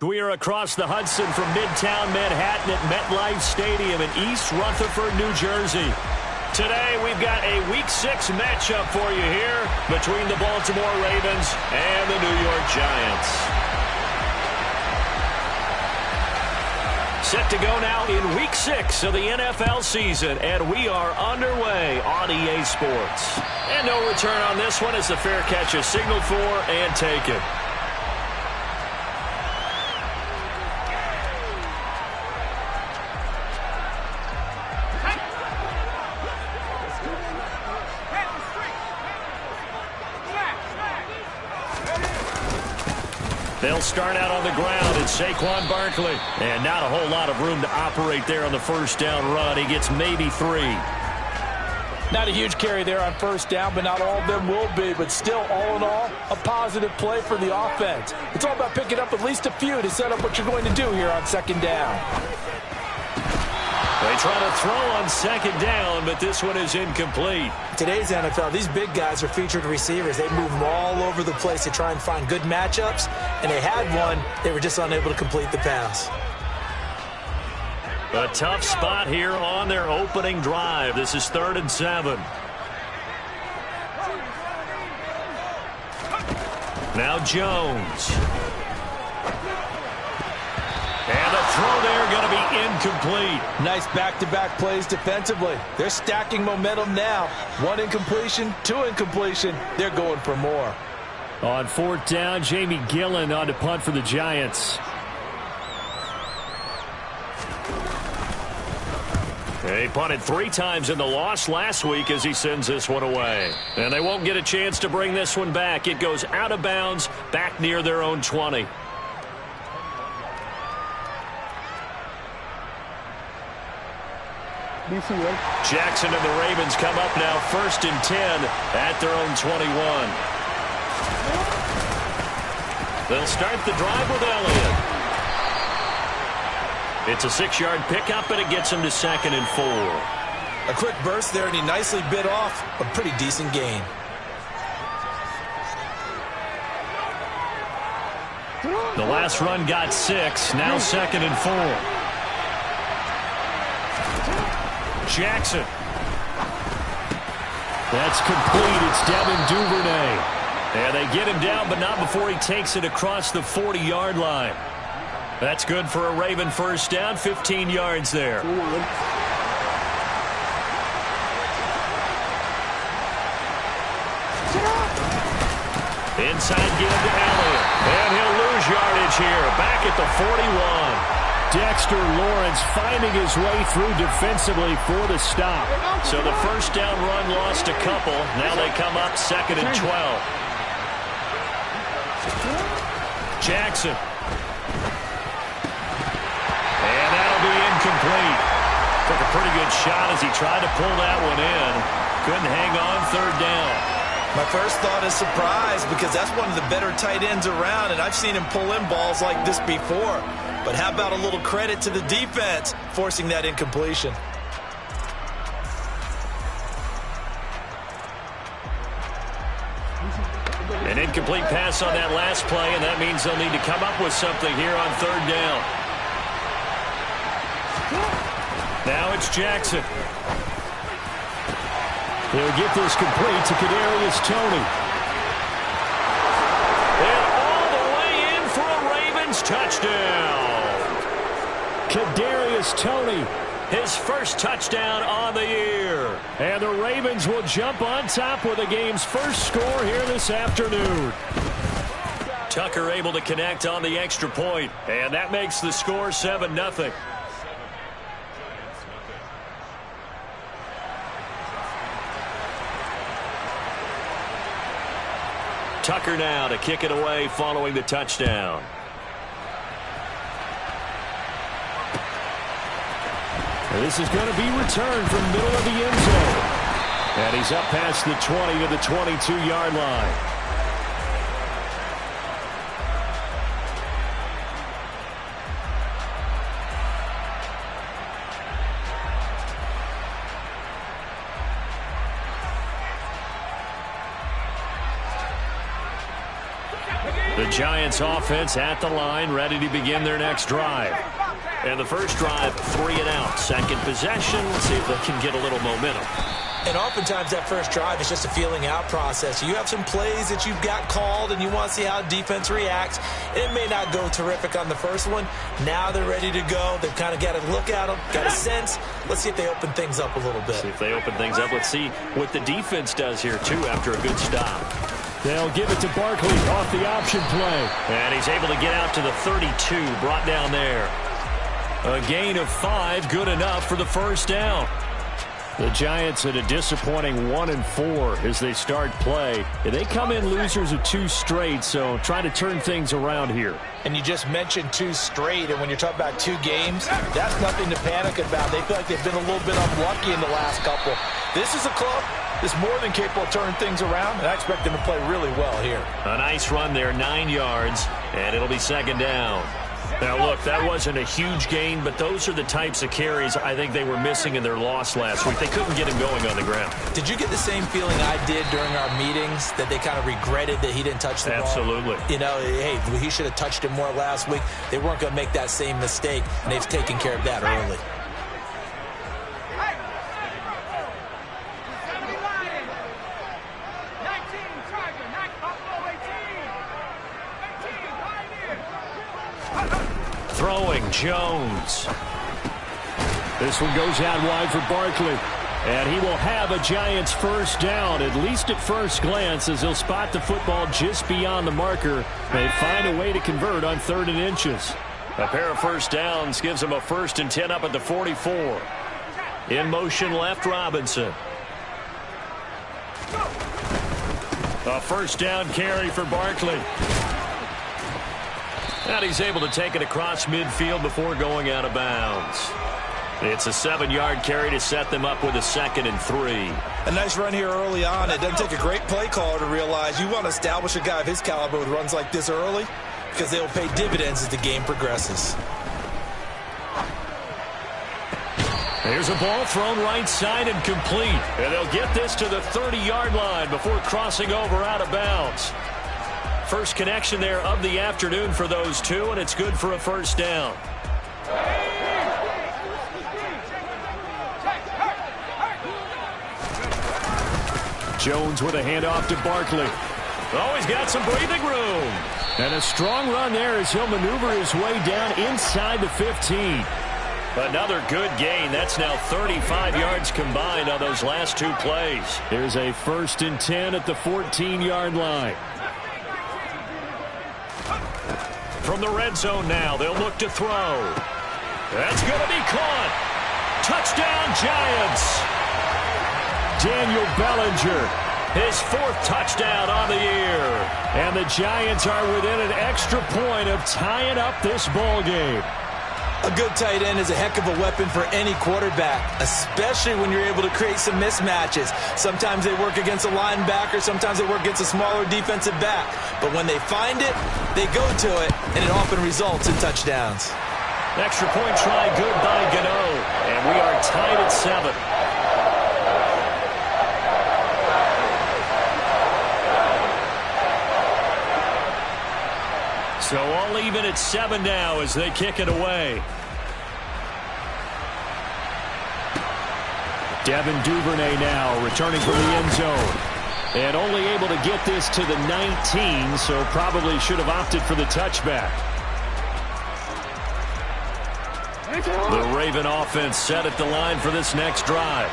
We are across the Hudson from Midtown Manhattan at MetLife Stadium in East Rutherford, New Jersey. Today, we've got a Week 6 matchup for you here between the Baltimore Ravens and the New York Giants. Set to go now in Week 6 of the NFL season, and we are underway on EA Sports. And no return on this one as the fair catch is signaled for and taken. They'll start out on the ground. It's Saquon Barkley. And not a whole lot of room to operate there on the first down run. He gets maybe 3. Not a huge carry there on first down, but not all of them will be. But still, all in all, a positive play for the offense. It's all about picking up at least a few to set up what you're going to do here on second down. They try to throw on second down, but this one is incomplete. Today's NFL, these big guys are featured receivers. They move them all over the place to try and find good matchups, and they had one. They were just unable to complete the pass. A tough spot here on their opening drive. This is 3rd and 7. Now Jones. And the throw there going to be incomplete. Nice back-to-back plays defensively. They're stacking momentum now. 1 incompletion, 2 incompletion. They're going for more. On 4th down, Jamie Gillen on to punt for the Giants. He punted 3 times in the loss last week as he sends this one away. And they won't get a chance to bring this one back. It goes out of bounds back near their own 20. Jackson and the Ravens come up now 1st and 10 at their own 21. They'll start the drive with Elliott. It's a 6-yard pickup, and it gets him to 2nd and 4. A quick burst there, and he nicely bit off a pretty decent gain. The last run got 6, now 2nd and 4. Jackson. That's complete. It's Devin Duvernay. And they get him down, but not before he takes it across the 40-yard line. That's good for a Raven first down, 15 yards there. Inside give to Elliott. And he'll lose yardage here. Back at the 41. Dexter Lawrence finding his way through defensively for the stop. So the first down run lost a couple. Now they come up 2nd and 12. Jackson. And that'll be incomplete. Took a pretty good shot as he tried to pull that one in. Couldn't hang on 3rd down. My first thought is surprise because that's one of the better tight ends around, and I've seen him pull in balls like this before. But how about a little credit to the defense forcing that incompletion? An incomplete pass on that last play, and that means they'll need to come up with something here on 3rd down. Now it's Jackson. He'll get this complete to Kadarius Toney. And all the way in for a Ravens touchdown. Kadarius Toney, his first touchdown on the year. And the Ravens will jump on top with the game's first score here this afternoon. Tucker able to connect on the extra point, and that makes the score 7-0. Tucker now to kick it away following the touchdown. And this is going to be returned from middle of the end zone. And he's up past the 20 to the 22-yard line. The The Giants offense at the line, ready to begin their next drive. And the first drive, 3 and out. Second possession, let's see if they can get a little momentum. And oftentimes that first drive is just a feeling out process. You have some plays that you've got called and you want to see how defense reacts. It may not go terrific on the first one. Now they're ready to go. They've kind of got a look at them, got a sense. Let's see if they open things up a little bit. See if they open things up. Let's see what the defense does here, too, after a good stop. They'll give it to Barkley off the option play. And he's able to get out to the 32, brought down there. A gain of 5, good enough for the first down. The Giants at a disappointing 1-4 as they start play. They come in losers of 2 straight, so trying to turn things around here. And you just mentioned 2 straight, and when you're talking about 2 games, that's nothing to panic about. They feel like they've been a little bit unlucky in the last couple. This is a club that's more than capable of turning things around, and I expect them to play really well here. A nice run there, 9 yards, and it'll be second down. Now, look, that wasn't a huge gain, but those are the types of carries I think they were missing in their loss last week. They couldn't get him going on the ground. Did you get the same feeling I did during our meetings, that they kind of regretted that he didn't touch the ball? Absolutely. You know, hey, he should have touched it more last week. They weren't going to make that same mistake, and they've taken care of that early. Throwing, Jones. This one goes out wide for Barkley. And he will have a Giants first down, at least at first glance, as he'll spot the football just beyond the marker. They find a way to convert on 3rd and inches. A pair of first downs gives them a 1st and 10 up at the 44. In motion left, Robinson. A first down carry for Barkley. And he's able to take it across midfield before going out of bounds. It's a 7-yard carry to set them up with a 2nd and 3. A nice run here early on. It doesn't take a great play caller to realize you want to establish a guy of his caliber with runs like this early, because they will pay dividends as the game progresses. There's a ball thrown right side and complete. And they'll get this to the 30-yard line before crossing over out of bounds. First connection there of the afternoon for those two, and it's good for a first down. Jones with a handoff to Barkley. Oh, he's got some breathing room. And a strong run there as he'll maneuver his way down inside the 15. Another good gain. That's now 35 yards combined on those last 2 plays. Here's a 1st and 10 at the 14-yard line. From the red zone now, they'll look to throw. That's going to be caught. Touchdown, Giants. Daniel Bellinger, his 4th touchdown on the year. And the Giants are within an extra point of tying up this ball game. A good tight end is a heck of a weapon for any quarterback, especially when you're able to create some mismatches. Sometimes they work against a linebacker, sometimes they work against a smaller defensive back. But when they find it, they go to it, and it often results in touchdowns. Extra point try good by Gano, and we are tied at 7. So all even at 7 now as they kick it away. Devin Duvernay now returning from the end zone. And only able to get this to the 19, so probably should have opted for the touchback. The Raven offense set at the line for this next drive.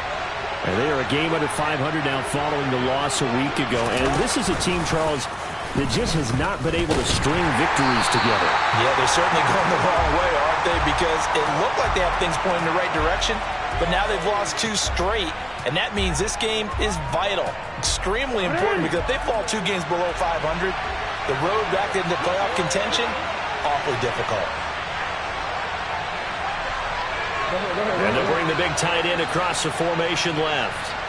And they are a game under 500 now following the loss a week ago. And this is a team, Charles, that just has not been able to string victories together. Yeah, they're certainly going the wrong way, aren't they? Because it looked like they have things pointing in the right direction, but now they've lost 2 straight, and that means this game is vital, extremely important, because if they fall 2 games below 500, the road back into playoff contention, awfully difficult. And they'll bring the big tight end across the formation left.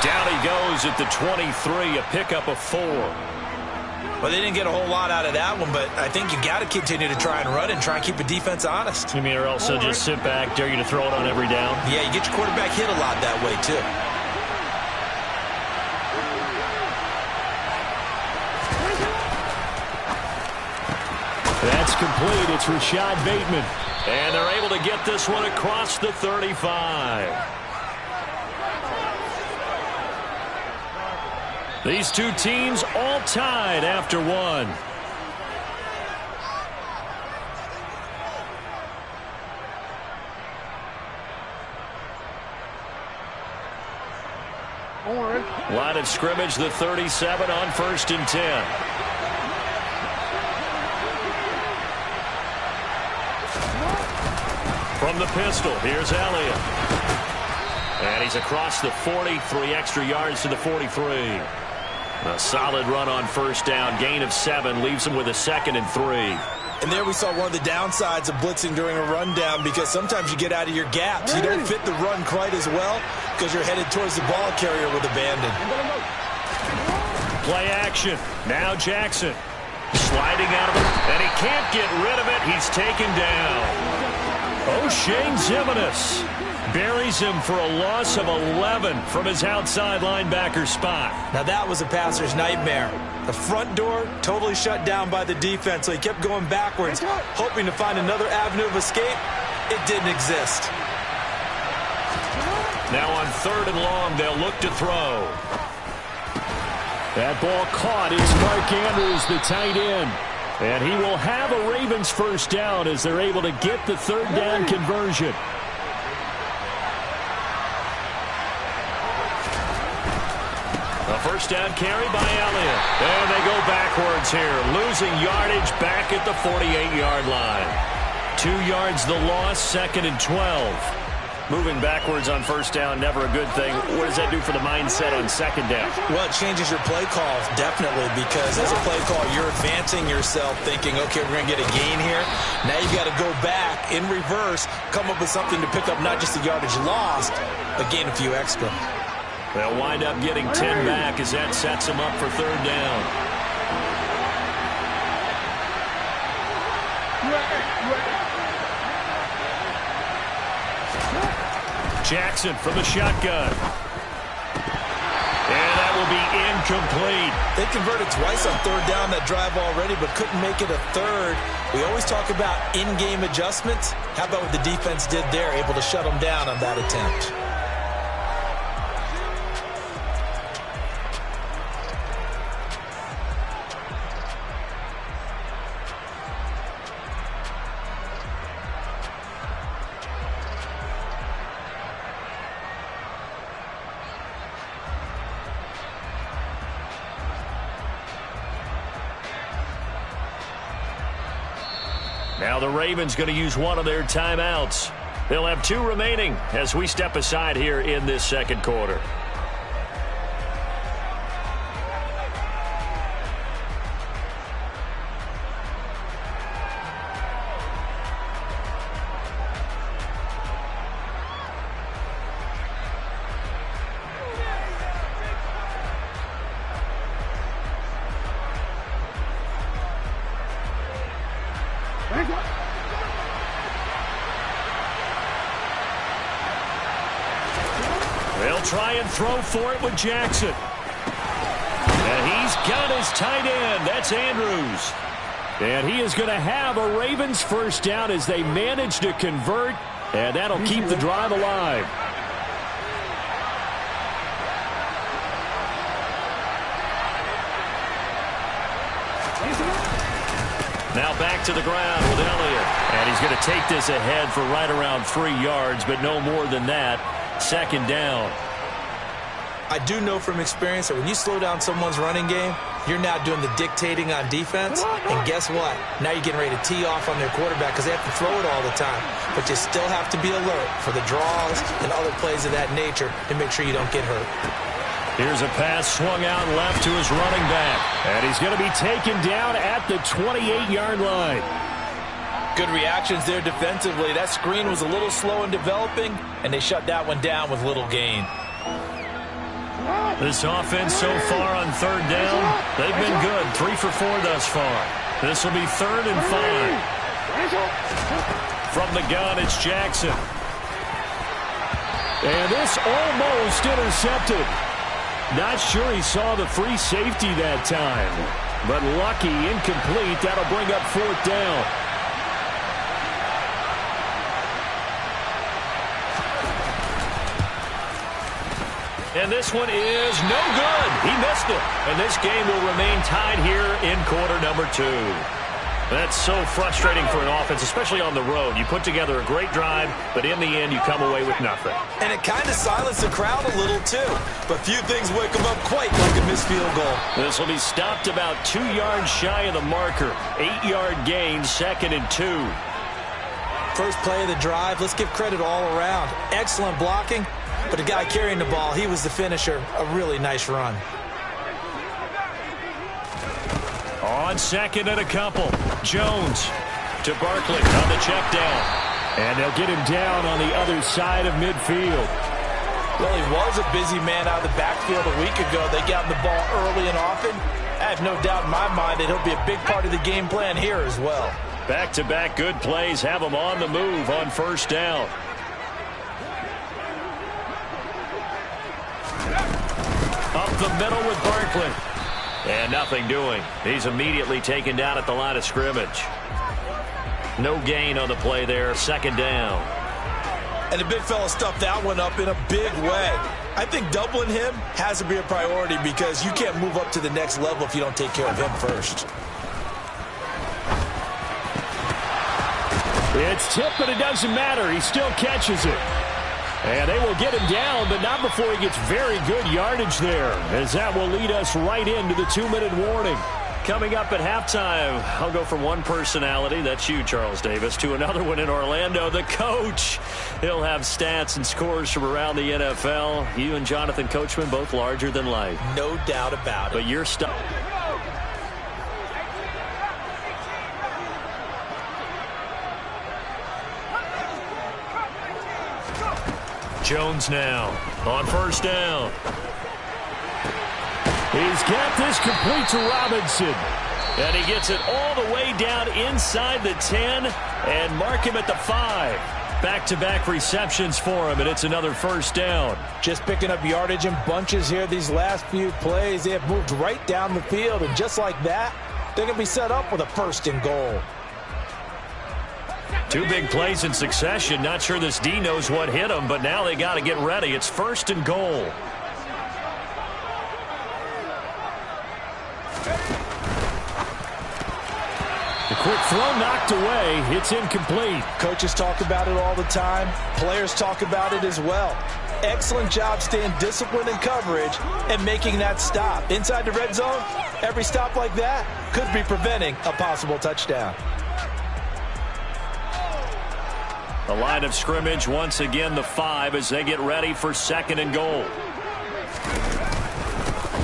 Down he goes at the 23, a pickup of 4. Well, they didn't get a whole lot out of that one, but I think you got to continue to try and run and try and keep the defense honest. You mean, or also just sit back, dare you to throw it on every down? Yeah, you get your quarterback hit a lot that way, too. That's complete. It's Rashad Bateman. And they're able to get this one across the 35. These two teams all tied after one. Line of scrimmage, the 37 on 1st and 10. From the pistol, here's Elliott. And he's across the 40, 3 extra yards to the 43. A solid run on 1st down, gain of 7, leaves him with a 2nd and 3. And there we saw one of the downsides of blitzing during a rundown, because sometimes you get out of your gaps. You don't fit the run quite as well because you're headed towards the ball carrier with abandon. Play action. Now Jackson. Sliding out of it, and he can't get rid of it. He's taken down. O'Shane Zimenez buries him for a loss of 11 from his outside linebacker spot. Now that was a passer's nightmare. The front door totally shut down by the defense, so he kept going backwards, hoping to find another avenue of escape. It didn't exist. Now on 3rd and long, they'll look to throw. That ball caught. It's Mark Andrews, the tight end. And he will have a Ravens 1st down as they're able to get the 3rd down conversion. A 1st down carry by Elliott. And they go backwards here, losing yardage back at the 48-yard line. 2 yards the loss, 2nd and 12. Moving backwards on 1st down, never a good thing. What does that do for the mindset on 2nd down? Well, it changes your play calls, definitely, because as a play call, you're advancing yourself thinking, okay, we're going to get a gain here. Now you've got to go back in reverse, come up with something to pick up not just the yardage lost, but gain a few extra. They'll wind up getting 10 back as that sets them up for 3rd down. Jackson from the shotgun. And that will be incomplete. They converted twice on 3rd down that drive already, but couldn't make it a 3rd. We always talk about in-game adjustments. How about what the defense did there, able to shut them down on that attempt? Now the Ravens going to use one of their timeouts. They'll have 2 remaining as we step aside here in this 2nd quarter. They'll try and throw for it with Jackson. And he's got his tight end. That's Andrews. And he is going to have a Ravens 1st down as they manage to convert. And that'll keep the drive alive. Now back to the ground with Elliott. And he's going to take this ahead for right around 3 yards, but no more than that. 2nd down. I do know from experience that when you slow down someone's running game, you're now doing the dictating on defense. And guess what? Now you're getting ready to tee off on their quarterback because they have to throw it all the time. But you still have to be alert for the draws and other plays of that nature to make sure you don't get hurt. Here's a pass swung out left to his running back. And he's going to be taken down at the 28-yard line. Good reactions there defensively. That screen was a little slow in developing, and they shut that one down with little gain. This offense so far on third down, they've been good. 3 for 4 thus far. This will be 3rd and 5. From the gun, it's Jackson. And this almost intercepted. Not sure he saw the free safety that time. But lucky, incomplete. That'll bring up 4th down. And this one is no good. He missed it. And this game will remain tied here in quarter number 2. That's so frustrating for an offense, especially on the road. You put together a great drive, but in the end, you come away with nothing. And it kind of silenced the crowd a little, too. But few things wake them up quite like a missed field goal. This will be stopped about 2 yards shy of the marker. 8-yard gain, 2nd and 2. First play of the drive, let's give credit all around. Excellent blocking, but the guy carrying the ball, he was the finisher. A really nice run. On 2nd and a couple. Jones to Barkley on the check down. And they'll get him down on the other side of midfield. Well, he was a busy man out of the backfield a week ago. They got him the ball early and often. I have no doubt in my mind that he'll be a big part of the game plan here as well. Back-to-back good plays have him on the move on 1st down. Up the middle with Barkley. And nothing doing. He's immediately taken down at the line of scrimmage. No gain on the play there. 2nd down. And the big fella stuffed that one up in a big way. I think doubling him has to be a priority because you can't move up to the next level if you don't take care of him first. It's tipped, but it doesn't matter. He still catches it. And they will get him down, but not before he gets very good yardage there, as that will lead us right into the 2-minute warning. Coming up at halftime, I'll go from one personality, that's you, Charles Davis, to another one in Orlando, the coach. He'll have stats and scores from around the NFL. You and Jonathan Coachman, both larger than life. No doubt about it. But you're stuck. Jones now on 1st down. He's got this complete to Robinson. And he gets it all the way down inside the 10 and mark him at the 5. Back-to-back receptions for him, and it's another 1st down. Just picking up yardage in bunches here these last few plays. They have moved right down the field, and just like that, they're going to be set up with a 1st and goal. 2 big plays in succession. Not sure this D knows what hit him, but now they got to get ready. It's 1st and goal. The quick throw knocked away. It's incomplete. Coaches talk about it all the time. Players talk about it as well. Excellent job staying disciplined in coverage and making that stop. Inside the red zone, every stop like that could be preventing a possible touchdown. The line of scrimmage, once again, the 5 as they get ready for 2nd and goal.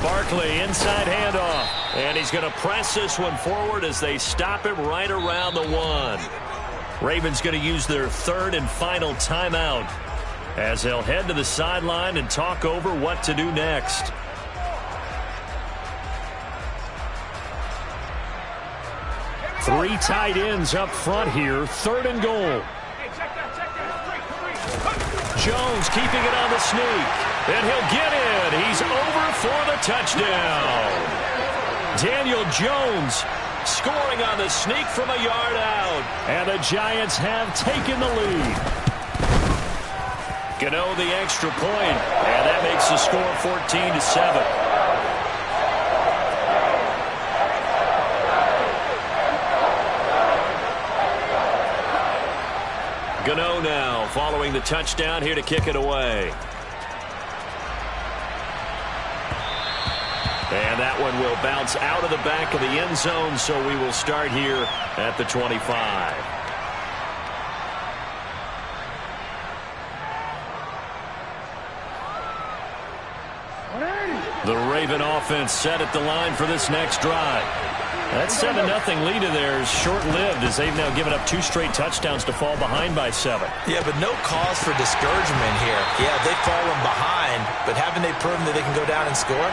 Barkley, inside handoff. And he's going to press this one forward as they stop him right around the 1. Ravens going to use their 3rd and final timeout as they'll head to the sideline and talk over what to do next. Three tight ends up front here, 3rd and goal. Jones keeping it on the sneak. And he'll get in. He's over for the touchdown. Daniel Jones scoring on the sneak from a yard out. And the Giants have taken the lead. Gano the extra point. And that makes the score 14-7. Gano now following the touchdown here to kick it away. And that one will bounce out of the back of the end zone, so we will start here at the 25. The Raven offense set at the line for this next drive. That 7-0 lead of theirs short-lived as they've now given up 2 straight touchdowns to fall behind by 7. Yeah, but no cause for discouragement here. Yeah, they've fallen behind, but haven't they proven that they can go down and score?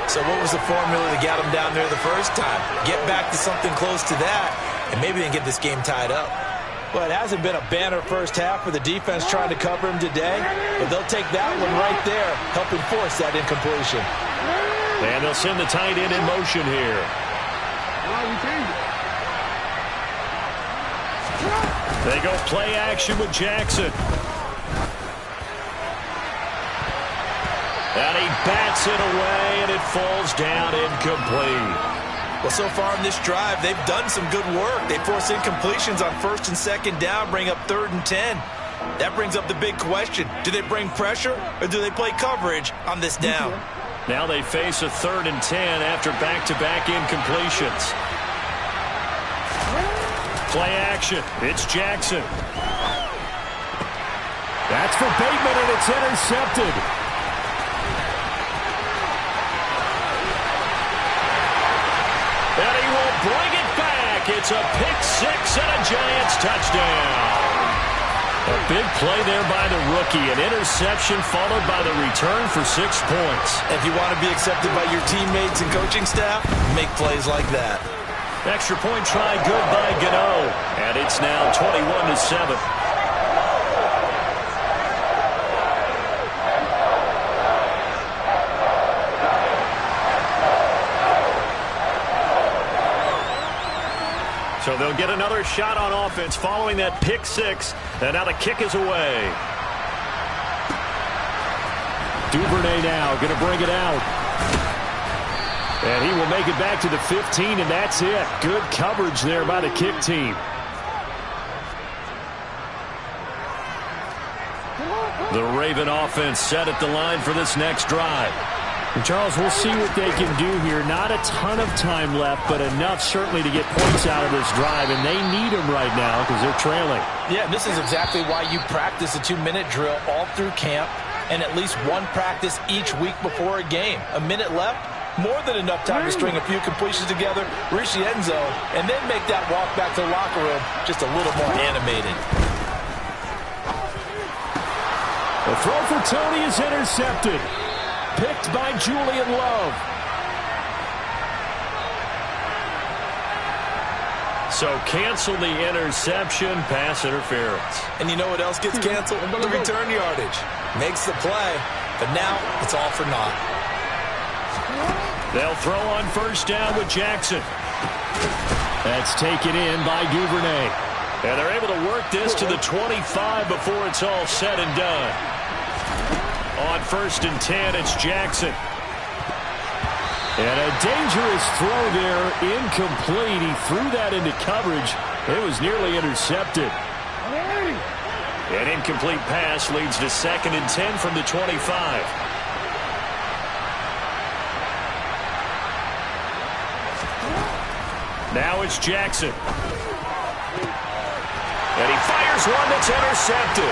So what was the formula that got them down there the first time? Get back to something close to that, and maybe they can get this game tied up. Well, it hasn't been a banner first half for the defense trying to cover him today, but they'll take that one right there, helping force that incompletion. And they'll send the tight end in motion here. They go play action with Jackson. And he bats it away, and it falls down incomplete. Well, so far in this drive, they've done some good work. They force incompletions on 1st and 2nd down, bring up 3rd and 10. That brings up the big question. Do they bring pressure, or do they play coverage on this down? Now they face a 3rd and 10 after back-to-back incompletions. Play action. It's Jackson. That's for Bateman, and it's intercepted. And he will bring it back. It's a pick-6 and a Giants touchdown. A big play there by the rookie. An interception followed by the return for 6 points. If you want to be accepted by your teammates and coaching staff, make plays like that. Extra point try good by Gano. And it's now 21-7. So they'll get another shot on offense following that pick-6. And now the kick is away. Duvernay now going to bring it out. And he will make it back to the 15, and that's it. Good coverage there by the kick team. The Raven offense set at the line for this next drive. And Charles, we'll see what they can do here. Not a ton of time left, but enough certainly to get points out of this drive, and they need them right now because they're trailing. Yeah, this is exactly why you practice a 2-minute drill all through camp and at least one practice each week before a game. A minute left, more than enough time to string a few completions together, reach the end zone, and then make that walk back to the locker room just a little more animated. The throw for Tony is intercepted. Picked by Julian Love. So cancel the interception, pass interference. And you know what else gets canceled? The return yardage. Makes the play, but now it's all for naught. They'll throw on 1st down with Jackson. That's taken in by Duvernay. And they're able to work this to the 25 before it's all said and done. On 1st and 10, it's Jackson. And a dangerous throw there, incomplete. He threw that into coverage. It was nearly intercepted. An incomplete pass leads to 2nd and 10 from the 25. Now it's Jackson. And he fires one that's intercepted.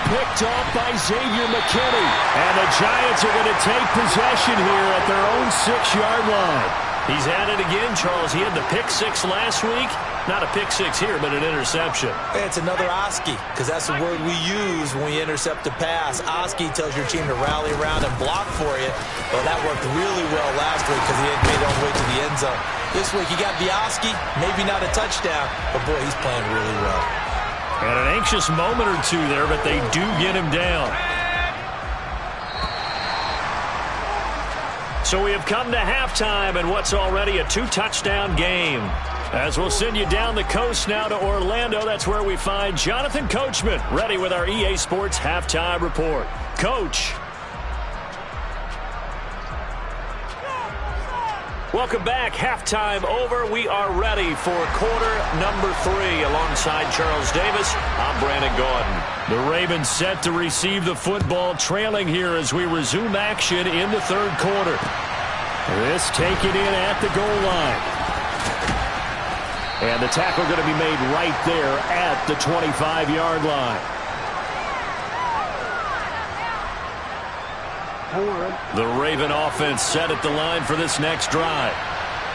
Picked off by Xavier McKinney. And the Giants are going to take possession here at their own 6-yard line. He's at it again, Charles. He had the pick-6 last week. Not a pick-6 here, but an interception. Hey, it's another Oski, because that's the word we use when we intercept a pass. Oski tells your team to rally around and block for you. Well, that worked really well last week because he had made it all the way to the end zone. This week, he got the Oski, maybe not a touchdown, but boy, he's playing really well. And an anxious moment or two there, but they do get him down. So we have come to halftime in what's already a 2-touchdown game. As we'll send you down the coast now to Orlando, that's where we find Jonathan Coachman ready with our EA Sports Halftime Report. Coach. Welcome back. Halftime over. We are ready for quarter number 3. Alongside Charles Davis, I'm Brandon Gaudin. The Ravens set to receive the football, trailing here as we resume action in the 3rd quarter. This taken in at the goal line. And the tackle going to be made right there at the 25-yard line. The Raven offense set at the line for this next drive.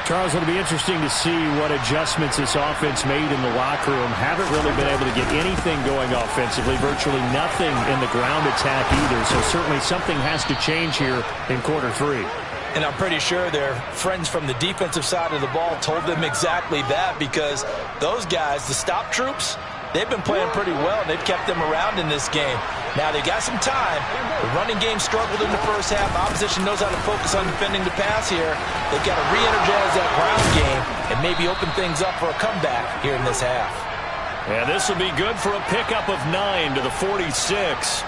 Charles, it'll be interesting to see what adjustments this offense made in the locker room. Haven't really been able to get anything going offensively, virtually nothing in the ground attack either. So certainly something has to change here in quarter 3. And I'm pretty sure their friends from the defensive side of the ball told them exactly that, because those guys, the stop troops, they've been playing pretty well, and they've kept them around in this game. Now, they've got some time. The running game struggled in the first half. Opposition knows how to focus on defending the pass here. They've got to re-energize that ground game and maybe open things up for a comeback here in this half. And this will be good for a pickup of 9 to the 46.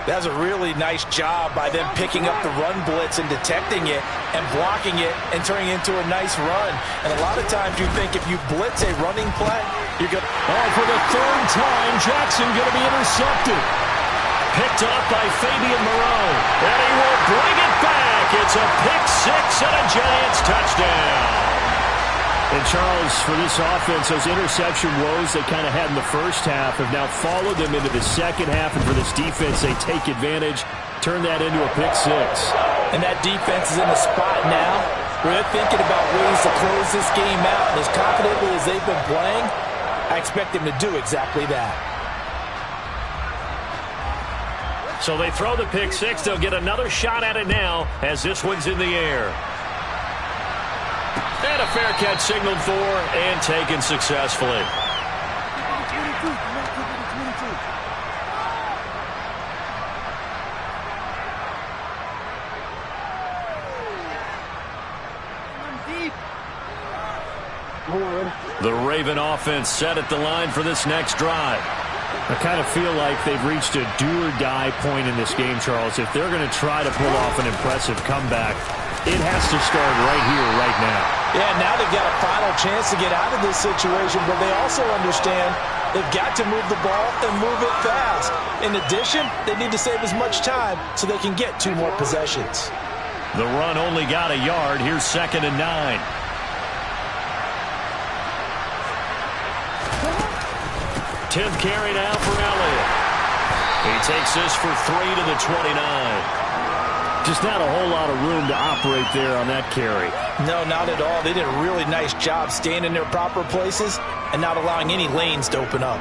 That's a really nice job by them picking up the run blitz and detecting it and blocking it and turning it into a nice run. And a lot of times you think if you blitz a running play, you're going to... Oh, for the third time, Jackson going to be intercepted. Picked up by Fabian Moreau. And he will bring it back. It's a pick 6 and a Giants touchdown. And Charles, for this offense, those interception woes they kind of had in the first half have now followed them into the second half. And for this defense, they take advantage, turn that into a pick 6. And that defense is in the spot now where they're thinking about ways to close this game out. And as confidently as they've been playing, I expect them to do exactly that. So they throw the pick 6. They'll get another shot at it now as this one's in the air. And a fair catch signaled for and taken successfully. The Raven offense set at the line for this next drive. I kind of feel like they've reached a do-or-die point in this game, Charles. If they're going to try to pull off an impressive comeback, it has to start right here, right now. Yeah, now they've got a final chance to get out of this situation, but they also understand they've got to move the ball and move it fast. In addition, they need to save as much time so they can get 2 more possessions. The run only got a yard. Here's 2nd and 9. 10th carry now for Elliott. He takes this for 3 to the 29. Just not a whole lot of room to operate there on that carry. No, not at all. They did a really nice job staying in their proper places and not allowing any lanes to open up.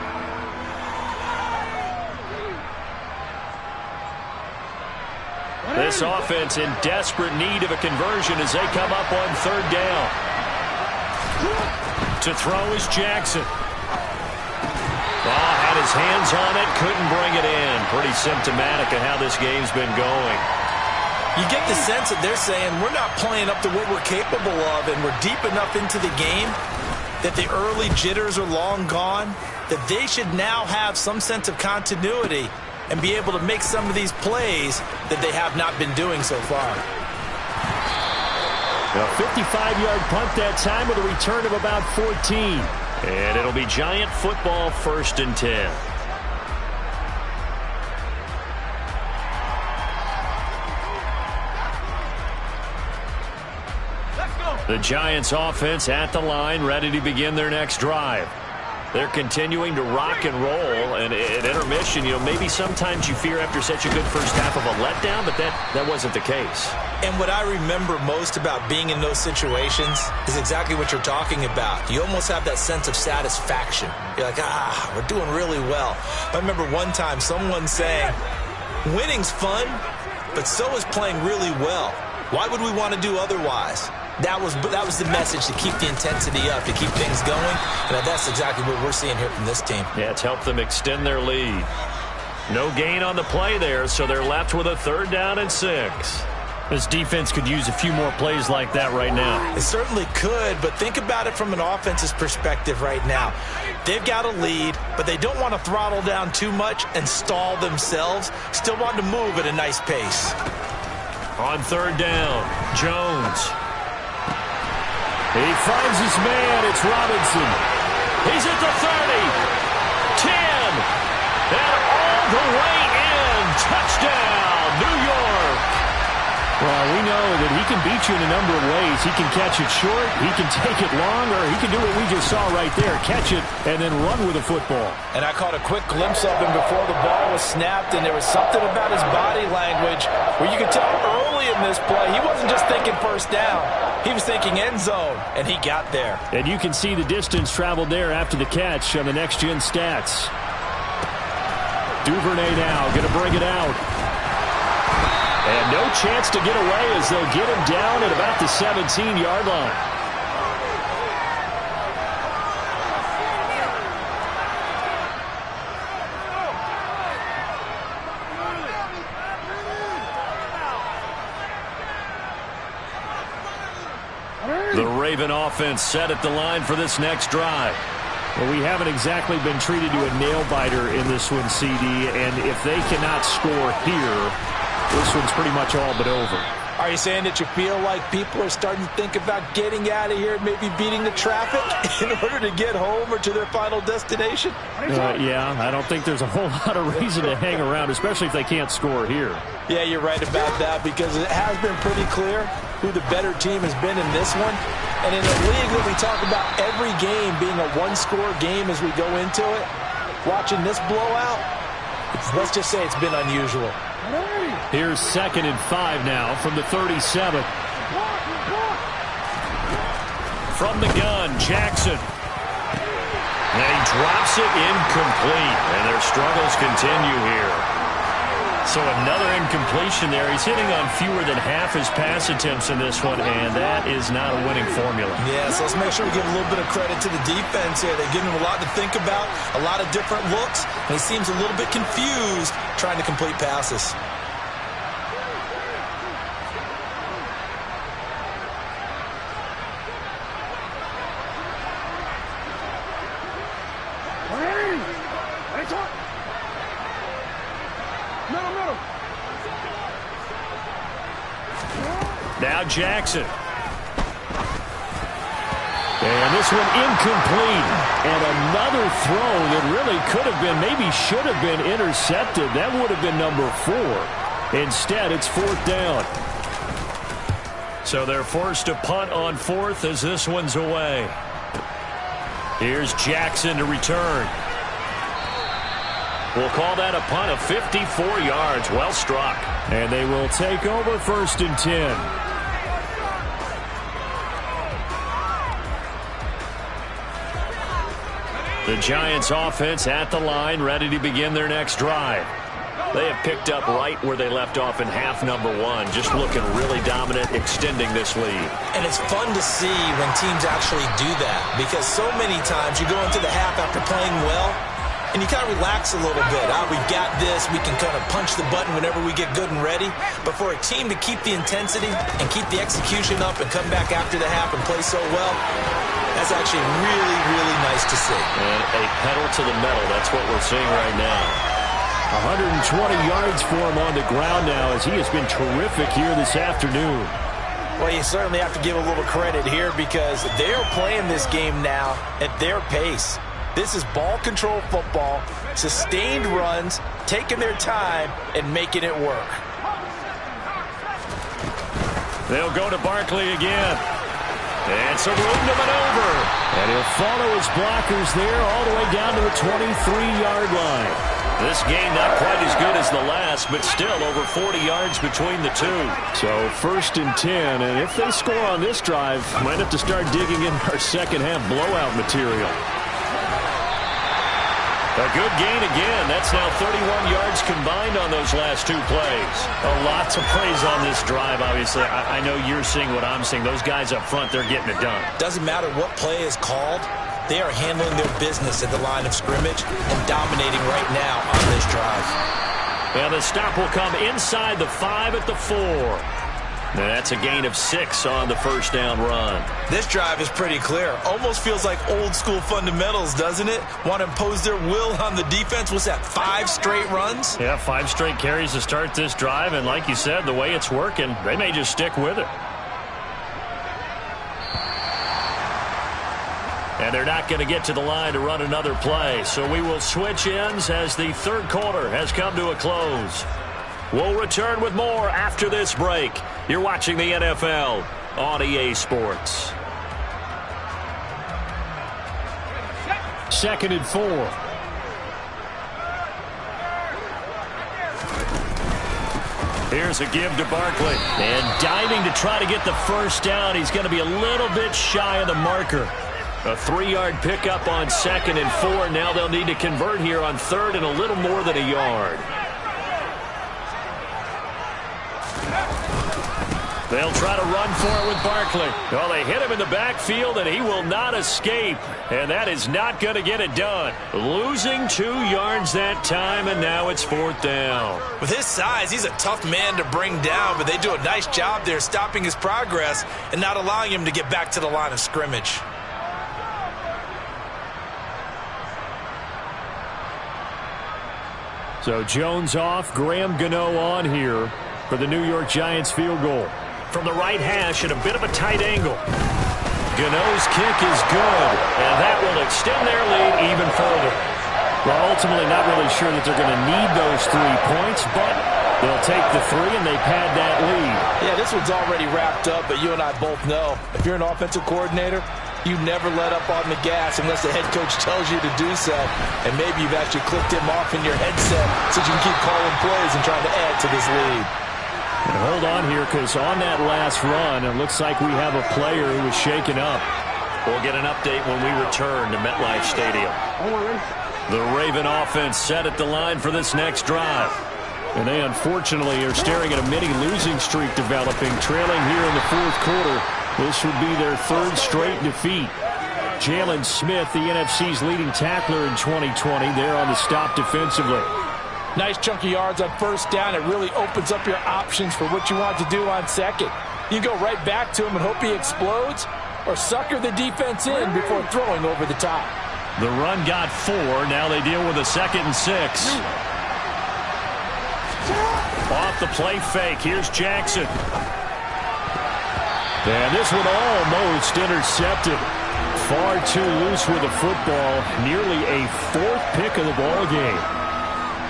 This offense in desperate need of a conversion as they come up on 3rd down. To throw is Jackson. Oh, had his hands on it, couldn't bring it in. Pretty symptomatic of how this game's been going. You get the sense that they're saying we're not playing up to what we're capable of, and we're deep enough into the game that the early jitters are long gone, that they should now have some sense of continuity and be able to make some of these plays that they have not been doing so far. A 55-yard punt that time with a return of about 14. And it'll be Giant football, 1st and 10. The Giants offense at the line, ready to begin their next drive. They're continuing to rock and roll, and at intermission, maybe sometimes you fear after such a good first half of a letdown, but that wasn't the case. And what I remember most about being in those situations is exactly what you're talking about. You almost have that sense of satisfaction. You're like, we're doing really well. I remember one time someone saying, winning's fun, but so is playing really well. Why would we want to do otherwise? That was the message, to keep the intensity up, to keep things going. And that's exactly what we're seeing here from this team. Yeah, it's helped them extend their lead. No gain on the play there, so they're left with a 3rd down and 6. This defense could use a few more plays like that right now. It certainly could, but think about it from an offense's perspective right now. They've got a lead, but they don't want to throttle down too much and stall themselves. Still want to move at a nice pace. On 3rd down, Jones. He finds his man. It's Robinson. He's at the 30. 10. And all the way in. Touchdown, New York. Well, we know that he can beat you in a number of ways. He can catch it short, he can take it long, or he can do what we just saw right there, catch it and then run with the football. And I caught a quick glimpse of him before the ball was snapped, and there was something about his body language where you could tell early in this play he wasn't just thinking first down. He was thinking end zone, and he got there. And you can see the distance traveled there after the catch on the next-gen stats. Duvernay now going to bring it out. And no chance to get away as they'll get him down at about the 17-yard line. The Raven offense set at the line for this next drive. Well, we haven't exactly been treated to a nail-biter in this one, CD, and if they cannot score here, this one's pretty much all but over. Are you saying that you feel like people are starting to think about getting out of here, maybe beating the traffic in order to get home or to their final destination? Yeah, I don't think there's a whole lot of reason to hang around, especially if they can't score here. Yeah, you're right about that, because it has been pretty clear who the better team has been in this one. And in a league that we talk about every game being a one-score game as we go into it, watching this blowout, let's just say it's been unusual. Here's 2nd and 5 now from the 37. From the gun, Jackson. And he drops it incomplete, and their struggles continue here. So another incompletion there. He's hitting on fewer than half his pass attempts in this one, and that is not a winning formula. Yeah, so let's make sure we give a little bit of credit to the defense here. They're giving him a lot to think about, a lot of different looks, and he seems a little bit confused trying to complete passes. Now Jackson. And this one incomplete. And another throw that really could have been, maybe should have been intercepted. That would have been number 4. Instead, it's 4th down. So they're forced to punt on 4th as this one's away. Here's Jackson to return. We'll call that a punt of 54 yards. Well struck. And they will take over 1st and 10. The Giants offense at the line, ready to begin their next drive. They have picked up right where they left off in half number 1, just looking really dominant, extending this lead. And it's fun to see when teams actually do that, because so many times you go into the half after playing well, and you kind of relax a little bit. We've got this. We can kind of punch the button whenever we get good and ready. But for a team to keep the intensity and keep the execution up and come back after the half and play so well, that's actually really, really nice to see. And a pedal to the metal. That's what we're seeing right now. 120 yards for him on the ground now as he has been terrific here this afternoon. Well, you certainly have to give a little credit here because they're playing this game now at their pace. This is ball control football, sustained runs, taking their time, and making it work. They'll go to Barkley again. And some room to maneuver. And he'll follow his blockers there all the way down to the 23-yard line. This game not quite as good as the last, but still over 40 yards between the two. So 1st and 10, and if they score on this drive, might have to start digging in our second-half blowout material. A good gain again. That's now 31 yards combined on those last 2 plays. A lot to praise on this drive, obviously. I know you're seeing what I'm seeing. Those guys up front, they're getting it done. Doesn't matter what play is called. They are handling their business at the line of scrimmage and dominating right now on this drive. And the stop will come inside the 5 at the 4. And that's a gain of 6 on the first down run. This drive is pretty clear. Almost feels like old school fundamentals, doesn't it? Want to impose their will on the defense. What's that, 5 straight runs? Yeah, 5 straight carries to start this drive. And like you said, the way it's working, they may just stick with it. And they're not going to get to the line to run another play. So we will switch ends as the 3rd quarter has come to a close. We'll return with more after this break. You're watching the NFL on EA Sports. 2nd and 4. Here's a give to Barkley. And diving to try to get the first down. He's going to be a little bit shy of the marker. A 3-yard pickup on 2nd and 4. Now they'll need to convert here on 3rd and a little more than a yard. They'll try to run for it with Barkley. Well, they hit him in the backfield, and he will not escape. And that is not going to get it done. Losing 2 yards that time, and now it's 4th down. With his size, he's a tough man to bring down, but they do a nice job there stopping his progress and not allowing him to get back to the line of scrimmage. So Jones off, Graham Gano on here for the New York Giants field goal. From the right hash at a bit of a tight angle. Gano's kick is good, and that will extend their lead even further. Well, ultimately not really sure that they're going to need those 3 points, but they'll take the 3 and they pad that lead. Yeah, this one's already wrapped up, but you and I both know if you're an offensive coordinator, you never let up on the gas unless the head coach tells you to do so. And maybe you've actually clicked him off in your headset so you can keep calling plays and trying to add to this lead. And hold on here, because on that last run, it looks like we have a player who was shaken up. We'll get an update when we return to MetLife Stadium. The Raven offense set at the line for this next drive. And they unfortunately are staring at a mini losing streak developing, trailing here in the 4th quarter. This would be their 3rd straight defeat. Jalen Smith, the NFC's leading tackler in 2020, there on the stop defensively. Nice chunky yards on 1st down. It really opens up your options for what you want to do on 2nd. You go right back to him and hope he explodes, or sucker the defense in before throwing over the top. The run got 4. Now they deal with a 2nd and 6. Off the play fake. Here's Jackson. And this one almost intercepted. Far too loose with the football. Nearly a 4th pick of the ball game.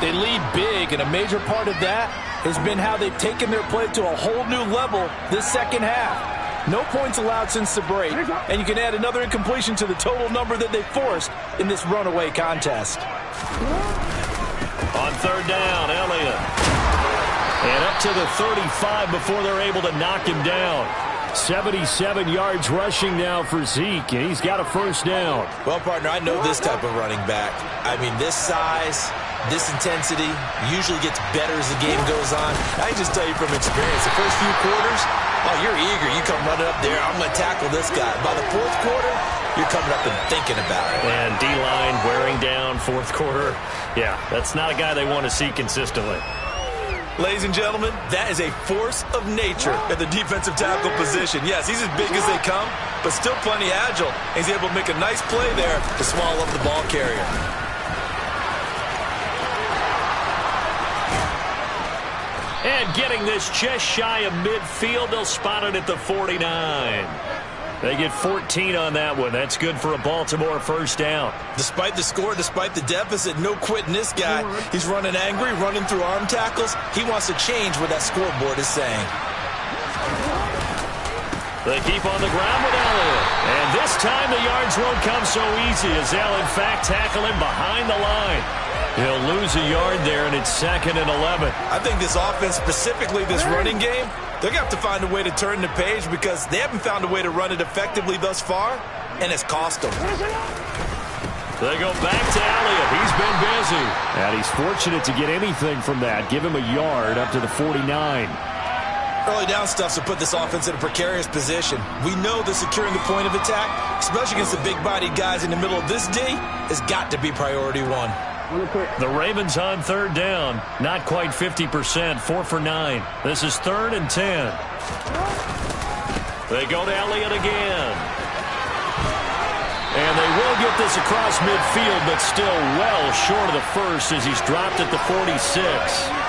They lead big, and a major part of that has been how they've taken their play to a whole new level this 2nd half. No points allowed since the break, and you can add another incompletion to the total number that they forced in this runaway contest. On 3rd down, Elliott. And up to the 35 before they're able to knock him down. 77 yards rushing now for Zeke, and he's got a 1st down. Well, partner, I know this type of running back. I mean, this size, this intensity usually gets better as the game goes on. I can just tell you from experience, the first few quarters, oh, you're eager. You come running up there, I'm going to tackle this guy. By the 4th quarter, you're coming up and thinking about it. And D-line wearing down 4th quarter. Yeah, that's not a guy they want to see consistently. Ladies and gentlemen, that is a force of nature at the defensive tackle position. Yes, he's as big as they come, but still plenty agile. He's able to make a nice play there to swallow up the ball carrier. And getting this just shy of midfield, they'll spot it at the 49. They get 14 on that one. That's good for a Baltimore 1st down. Despite the score, despite the deficit, no quitting this guy. He's running angry, running through arm tackles. He wants to change what that scoreboard is saying. They keep on the ground with Elliott. And this time the yards won't come so easy as they'll, in fact, tackle him behind the line. He'll lose a yard there, and it's 2nd and 11. I think this offense, specifically this running game, they're going to have to find a way to turn the page because they haven't found a way to run it effectively thus far, and it's cost them. They go back to Elliott. He's been busy. And he's fortunate to get anything from that. Give him a yard up to the 49. Early down stuff's to put this offense in a precarious position. We know that securing the point of attack, especially against the big-bodied guys in the middle of this D, has got to be priority 1. The Ravens on 3rd down. Not quite 50%. 4 for 9. This is 3rd and 10. They go to Elliott again. And they will get this across midfield, but still well short of the 1st as he's dropped at the 46.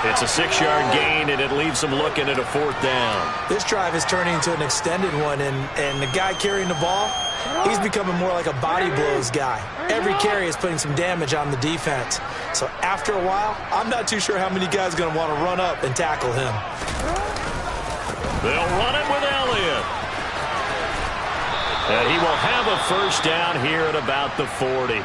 It's a 6-yard gain, and it leaves them looking at a 4th down. This drive is turning into an extended one, and the guy carrying the ball, he's becoming more like a body blows guy. Every carry is putting some damage on the defense. So after a while, I'm not too sure how many guys are going to want to run up and tackle him. They'll run it with Elliott. And he will have a first down here at about the 40.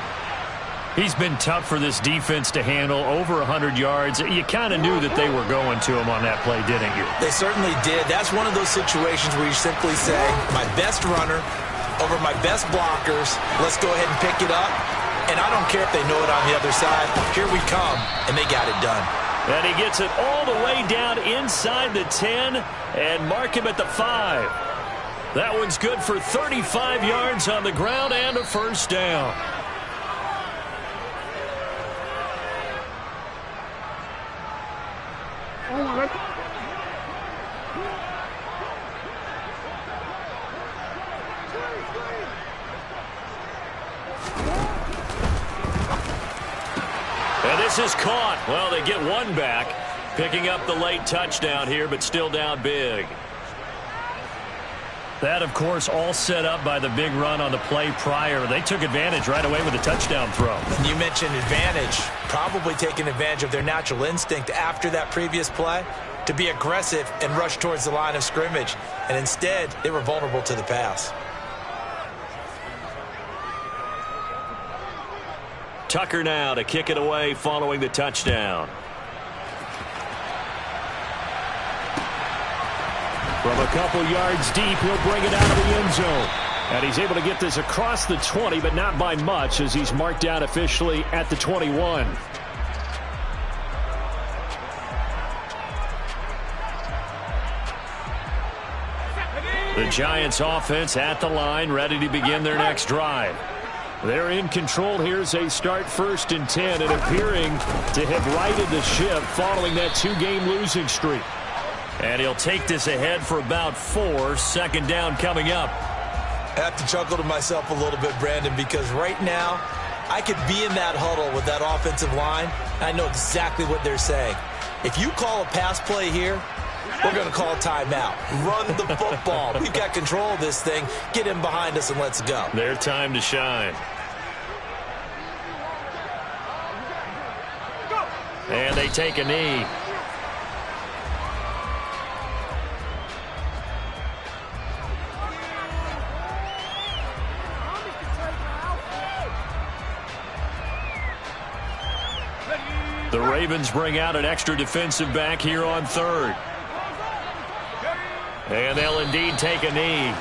He's been tough for this defense to handle, over 100 yards. You kind of knew that they were going to him on that play, didn't you? They certainly did. That's one of those situations where you simply say, my best runner over my best blockers, let's go ahead and pick it up. And I don't care if they know it on the other side. Here we come, and they got it done. And he gets it all the way down inside the 10 and mark him at the 5. That one's good for 35 yards on the ground and a first down. And this is caught. Well, they get one back, picking up the late touchdown here, but still down big. That, of course, all set up by the big run on the play prior. They took advantage right away with a touchdown throw. You mentioned advantage. Probably taking advantage of their natural instinct after that previous play to be aggressive and rush towards the line of scrimmage. And instead, they were vulnerable to the pass. Tucker now to kick it away following the touchdown. From a couple yards deep, he'll bring it out of the end zone. And he's able to get this across the 20, but not by much, as he's marked down officially at the 21. The Giants offense at the line, ready to begin their next drive. They're in control here as they start 1st and 10, and appearing to have righted the ship following that 2-game losing streak. And he'll take this ahead for about 4. Second down coming up. I have to chuckle to myself a little bit, Brandon, because right now I could be in that huddle with that offensive line. I know exactly what they're saying. If you call a pass play here, we're going to call a timeout. Run the football. We've got control of this thing. Get in behind us and let's go. Their time to shine. And they take a knee. The Ravens bring out an extra defensive back here on 3rd. And they'll indeed take a knee.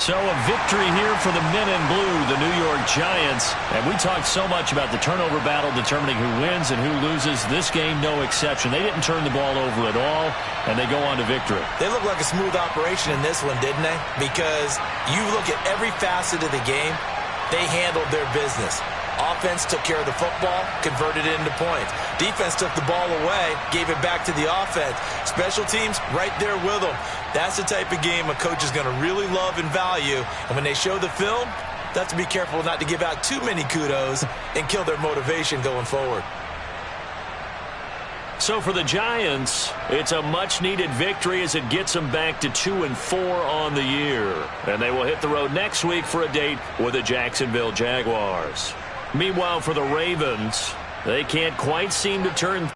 So a victory here for the men in blue, the New York Giants. And we talked so much about the turnover battle determining who wins and who loses. This game, no exception. They didn't turn the ball over at all, and they go on to victory. They look like a smooth operation in this one, didn't they? Because you look at every facet of the game, they handled their business. Offense took care of the football, converted it into points. Defense took the ball away, gave it back to the offense. Special teams right there with them. That's the type of game a coach is going to really love and value. And when they show the film, they have to be careful not to give out too many kudos and kill their motivation going forward. So for the Giants, it's a much-needed victory as it gets them back to 2-4 on the year. And they will hit the road next week for a date with the Jacksonville Jaguars. Meanwhile, for the Ravens, they can't quite seem to turn